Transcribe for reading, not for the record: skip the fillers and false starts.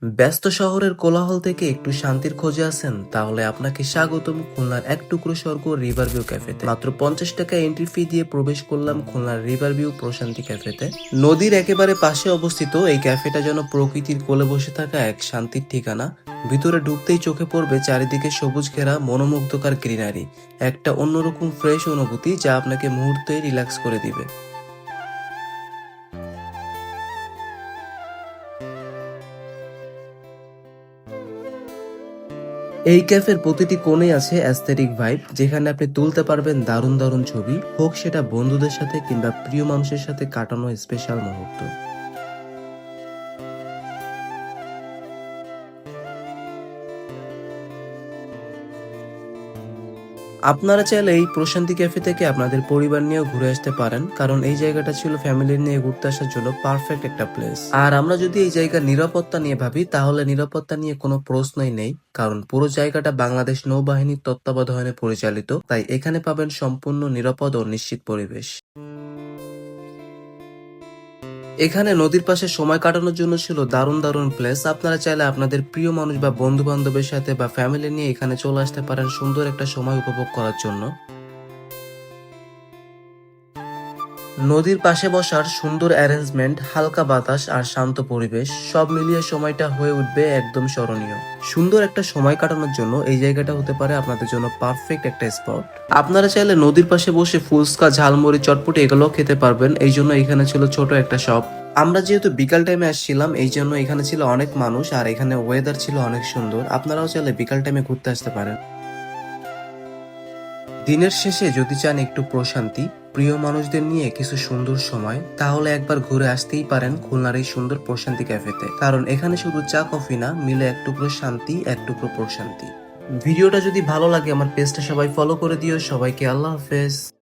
ব্যস্ত শহরের কোলাহল থেকে একটু শান্তির খোঁজে আছেন? তাহলে আপনাকে স্বাগতম খুলনার এক টুকরো স্বর্গ রিভার ভিউ ক্যাফেতে। মাত্র 50 টাকা এন্ট্রি ফি দিয়ে প্রবেশ করলাম খুলনার রিভার ভিউ প্রশান্তি ক্যাফেতে। নদীর একেবারে পাশে অবস্থিত এই ক্যাফেটা যেন প্রকৃতির কোলে বসে থাকা এক শান্তির ঠিকানা। ভিতরে ঢুকতেই চোখে পড়বে চারিদিকে সবুজ ঘেরা মনোমুগ্ধকর গ্রিনারি, একটা অন্যরকম ফ্রেশ অনুভূতি যা আপনাকে মুহূর্তে রিল্যাক্স করে দিবে। এই ক্যাফের প্রতিটি কোণে আছে অ্যাস্থেটিক ভাইব, যেখানে আপনি তুলতে পারবেন দারুণ দারুণ ছবি, হোক সেটা বন্ধুদের সাথে কিংবা প্রিয় মানুষের সাথে কাটানো স্পেশাল মুহূর্ত। আপনারা চাইলে এই প্রশান্তি ক্যাফে থেকে আপনাদের পরিবার নিয়েও ঘুরে আসতে পারেন, কারণ এই জায়গাটা ছিল ফ্যামিলি নিয়ে ঘুরতে আসার জন্য পারফেক্ট একটা প্লেস। আর আমরা যদি এই জায়গার নিরাপত্তা নিয়ে ভাবি, তাহলে নিরাপত্তা নিয়ে কোনো প্রশ্নই নেই, কারণ পুরো জায়গাটা বাংলাদেশ নৌবাহিনীর তত্ত্বাবধানে পরিচালিত, তাই এখানে পাবেন সম্পূর্ণ নিরাপদ ও নিশ্চিত পরিবেশ। এখানে নদীর পাশে সময় কাটানোর জন্য ছিল দারুণ দারুণ প্লেস। আপনারা চাইলে আপনাদের প্রিয় মানুষ বা বন্ধু বান্ধবের সাথে বা ফ্যামিলি নিয়ে এখানে চলে আসতে পারেন সুন্দর একটা সময় উপভোগ করার জন্য। নদীর পাশে বসার সুন্দর অ্যারেঞ্জমেন্ট, হালকা বাতাস আর শান্ত পরিবেশ সব মিলিয়ে সময়টা হয়ে উঠবে একদম স্মরণীয়। সুন্দর একটা সময় কাটানোর জন্য এই জায়গাটা হতে পারে আপনাদের জন্য পারফেক্ট একটা স্পট। আপনারা চাইলে নদীর পাশে বসে ফুচকা, ঝালমুড়ি, চটপটি এগুলোও খেতে পারবেন, এই জন্য এখানে ছিল ছোট একটা শপ। আমরা যেহেতু বিকাল টাইমে আসছিলাম, এই জন্য এখানে ছিল অনেক মানুষ আর এখানে ওয়েদার ছিল অনেক সুন্দর। আপনারাও চাইলে বিকাল টাইমে ঘুরতে আসতে পারেন। দিনের শেষে যদি চান একটু প্রশান্তি, প্রিয় মানুষদের নিয়ে কিছু সুন্দর সময়, তাহলে একবার ঘুরে আসতেই পারেন খুলনার এই সুন্দর প্রশান্তি ক্যাফেতে, কারণ এখানে শুধু চা কফি না, মিলে এক টুকরো শান্তি, এক টুকরো প্রশান্তি। ভিডিওটা যদি ভালো লাগে আমার পেজটা সবাই ফলো করে দিও। সবাইকে আল্লাহ হাফেজ।